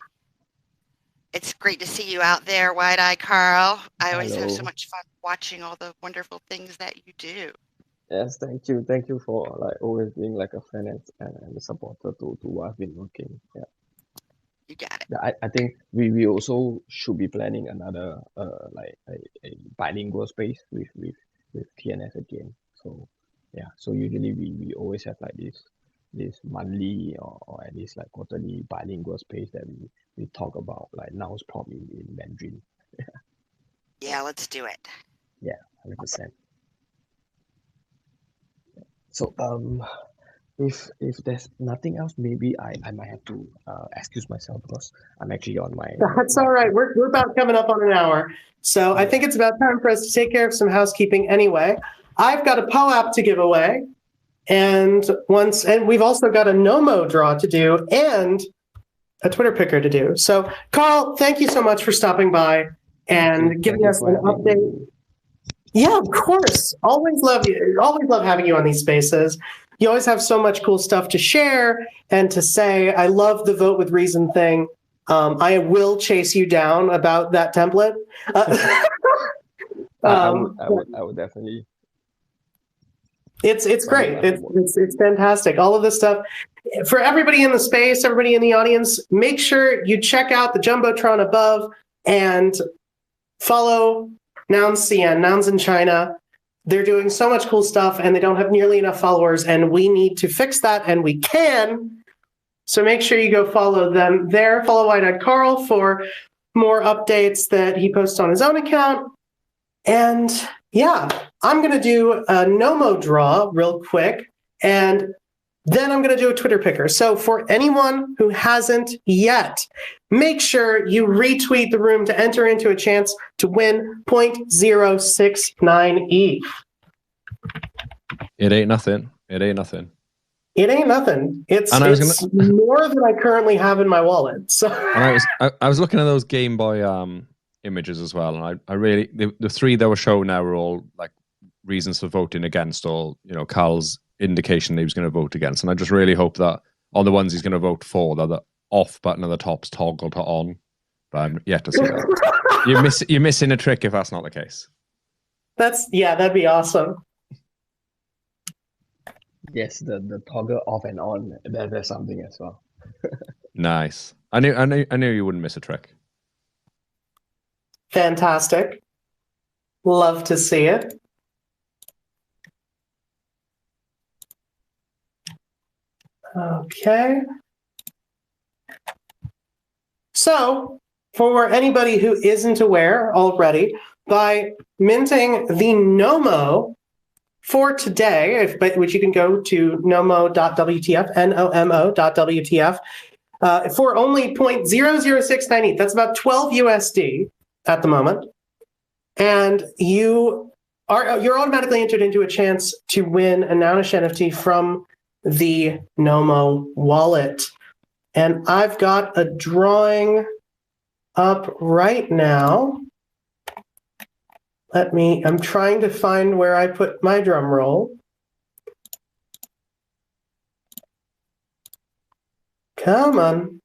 It's great to see you out there, WideEyeKarl. I always have so much fun watching all the wonderful things that you do. Yes, thank you. Thank you for like always being like a friend and a supporter to what I've been working. Yeah. You got it. Yeah, I think we also should be planning another like a bilingual space with TNS again. So yeah, so usually we always have like this monthly or at least like quarterly bilingual space that we talk about like nouns prompt in Mandarin. Yeah, let's do it. Yeah, 100%. So if there's nothing else, maybe I might have to excuse myself because I'm actually on my. That's all right. We're about coming up on an hour, so I think it's about time for us to take care of some housekeeping. Anyway, I've got a POAP to give away, and we've also got a Nomo draw to do and a Twitter picker to do. So, Karl, thank you so much for stopping by and giving us an update. Yeah, of course. Always love you. Always love having you on these spaces. You always have so much cool stuff to share and to say. I love the vote with reason thing. I will chase you down about that template. I would definitely. It's great. It's fantastic. All of this stuff. For everybody in the space, everybody in the audience, make sure you check out the Jumbotron above and follow Nouns CN, Nouns in China. They're doing so much cool stuff and they don't have nearly enough followers, and we need to fix that, and we can. So make sure you go follow them there. Follow WideEyeKarl for more updates that he posts on his own account. And yeah, I'm going to do a Nomo draw real quick, and then I'm going to do a Twitter picker. So for anyone who hasn't yet, make sure you retweet the room to enter into a chance to win 0.069 ETH. It ain't nothing. It ain't nothing. It ain't nothing. It's more than I currently have in my wallet. So I was looking at those Game Boy images as well, and I really the three that were shown now were all like reasons for voting against, or Karl's indication that he was going to vote against, and I just really hope that on the ones he's going to vote for, that the off button at the top's toggled to on, but I'm yet to see that. You're missing a trick if that's not the case. That'd be awesome. Yes, the toggle off and on, there's something as well. Nice. I knew you wouldn't miss a trick. Fantastic. Love to see it. Okay. So, for anybody who isn't aware already, by minting the Nomo for today, which you can go to nomo.wtf, nomo.wtf, for only 0.00698. That's about 12 USD at the moment. And you're automatically entered into a chance to win a Nounish NFT from the Nomo wallet. And I've got a drawing up right now. I'm trying to find where I put my drum roll. Come on.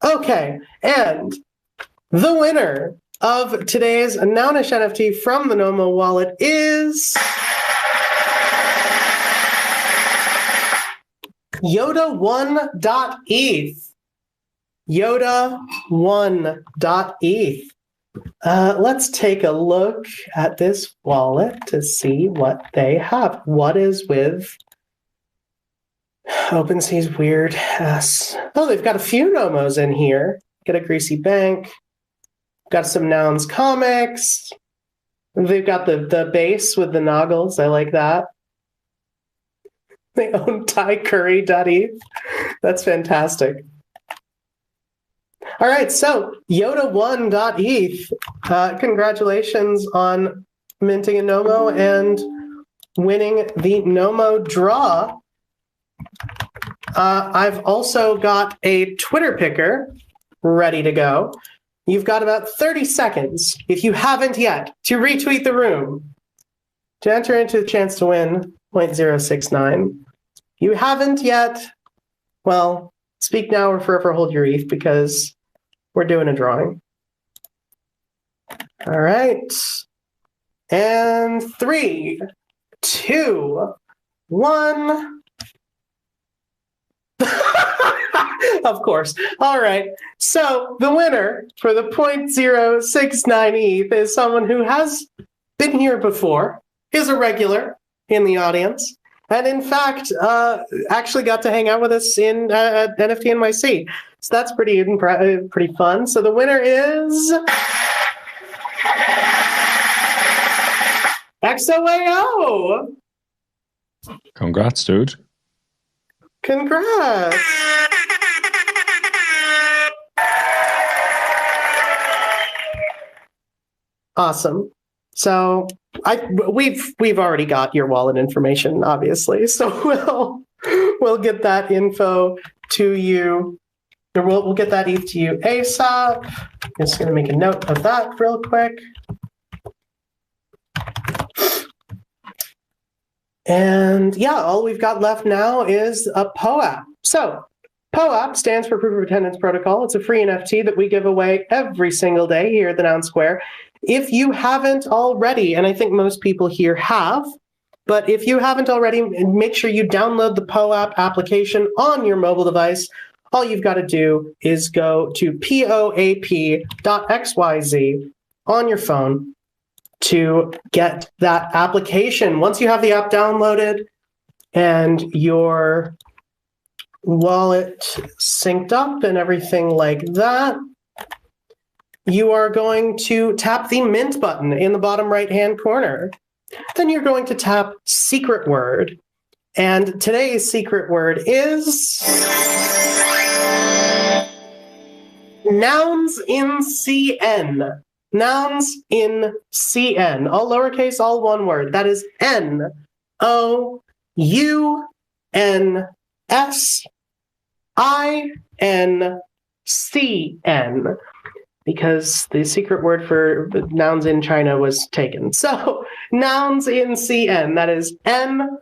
Okay, and the winner of today's Nounish NFT from the Nomo wallet is Yoda1.eth. Yoda1.eth. Let's take a look at this wallet to see what they have. What is with OpenSea's weird ass? Oh, they've got a few Nomos in here. Got a Greasy Bank. Got some Nouns comics. They've got the base with the noggles. I like that. They own ThaiCurry.eth. That's fantastic. All right, so Yoda1.eth. Congratulations on minting a Nomo and winning the Nomo draw. I've also got a Twitter picker ready to go. You've got about 30 seconds, if you haven't yet, to retweet the room to enter into the chance to win 0.069. You haven't yet, well, speak now or forever hold your ETH because we're doing a drawing. All right. And 3, 2, 1. Of course. All right. So the winner for the 0.069 ETH is someone who has been here before, is a regular in the audience, and in fact, actually got to hang out with us in NFT NYC. So that's pretty fun. So the winner is XOAO. Congrats, dude. Congrats. Awesome. So we've already got your wallet information, obviously. So we'll get that info to you. Or we'll get that ETH to you ASAP. I'm just going to make a note of that real quick. And yeah, all we've got left now is a POAP. So POAP stands for Proof of Attendance Protocol. It's a free NFT that we give away every single day here at the Noun Square. If you haven't already, and I think most people here have, but if you haven't already, make sure you download the POAP application on your mobile device. All you've got to do is go to poap.xyz on your phone to get that application. Once you have the app downloaded and your wallet synced up and everything like that, you are going to tap the mint button in the bottom right-hand corner. Then you're going to tap secret word. And today's secret word is nouns in CN. Nouns in CN. All lowercase, all one word. That is NOUNSINCN. Because the secret word for nouns in China was taken. So nouns in CN, that is NOUNSINCN,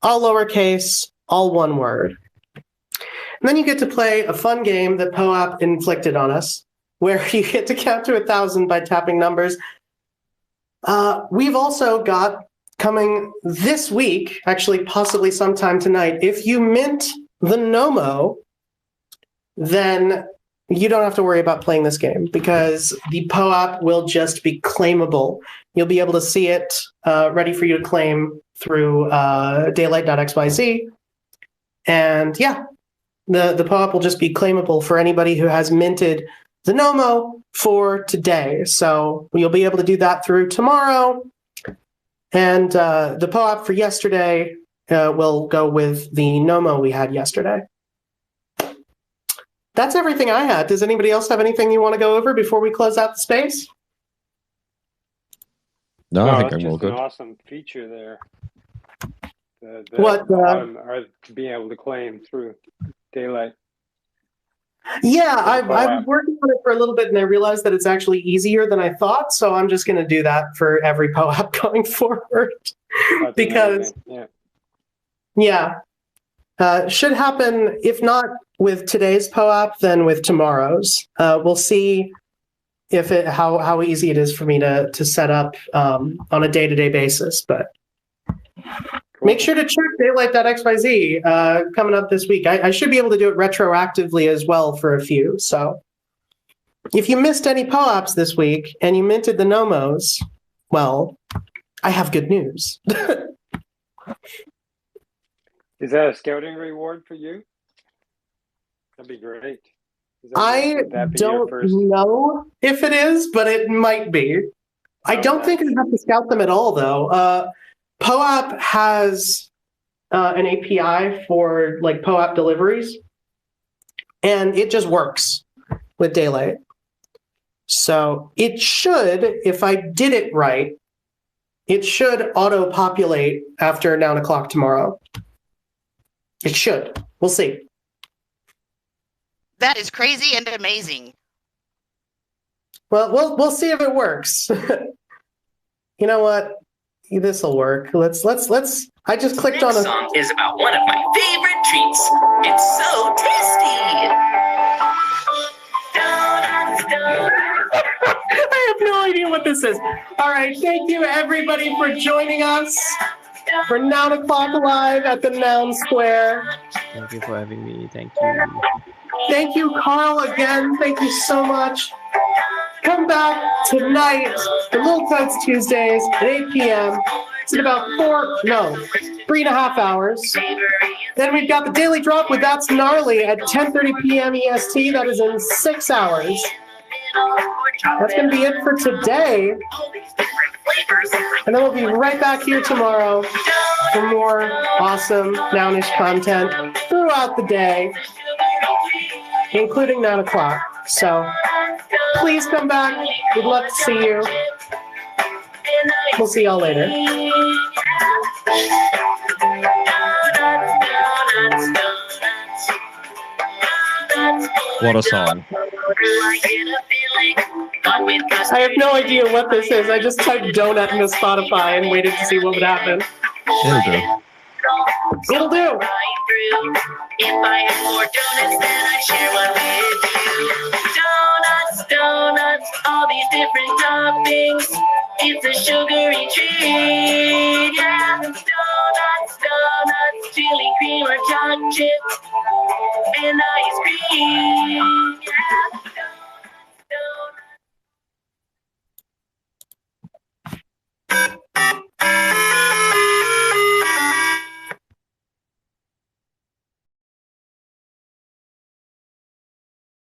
all lowercase, all one word. And then you get to play a fun game that POAP inflicted on us, where you get to count to 1,000 by tapping numbers. We've also got coming this week, actually possibly sometime tonight, if you mint the Nomo, then you don't have to worry about playing this game because the POAP will just be claimable. You'll be able to see it ready for you to claim through daylight.xyz. And yeah, the POAP will just be claimable for anybody who has minted the Nomo for today. So you'll be able to do that through tomorrow. And the POAP for yesterday will go with the Nomo we had yesterday. That's everything I had. Does anybody else have anything you want to go over before we close out the space? No, I think I'm all good. An awesome feature there. What? Being able to claim through daylight. Yeah, I've been working on it for a little bit, and I realized that it's actually easier than I thought. So I'm just going to do that for every POAP going forward. Because, should happen. If not with today's POAP, then with tomorrow's. We'll see if how easy it is for me to set up on a day-to-day basis. But Make sure to check daylight.xyz coming up this week. I should be able to do it retroactively as well for a few. So if you missed any POAPs this week and you minted the Nomos, well, I have good news. Is that a scouting reward for you? That'd be great. I don't know if it is, but it might be. I don't think I have to scout them at all, though. POAP has an API for like POAP deliveries, and it just works with Daylight. So it should, if I did it right, it should auto-populate after 9 o'clock tomorrow. It should. We'll see. That is crazy and amazing. Well, we'll see if it works. You know what? This'll work. Let's. I just clicked on a song is about one of my favorite treats. It's so tasty. I have no idea what this is. All right, thank you everybody for joining us for 9 o'clock live at the Noun Square. Thank you for having me. Thank you. Thank you, Karl, again. Thank you so much. Come back tonight for Little Toads Tuesdays at 8 p.m. It's in about 3.5 hours. Then we've got the Daily Drop with That's Gnarly at 10:30 p.m. EST. That is in 6 hours. That's going to be it for today. And then we'll be right back here tomorrow for more awesome Nounish content throughout the day, including 9 o'clock. So please come back. We'd love to see you. We'll see y'all later. What a song. I have no idea what this is. I just typed donut into Spotify and waited to see what would happen. It'll do. It'll do. If I had more donuts, then I'd share one with you. Donuts, all these different toppings. It's a sugary treat. Yeah, donuts, chili cream or chocolate chip and ice cream.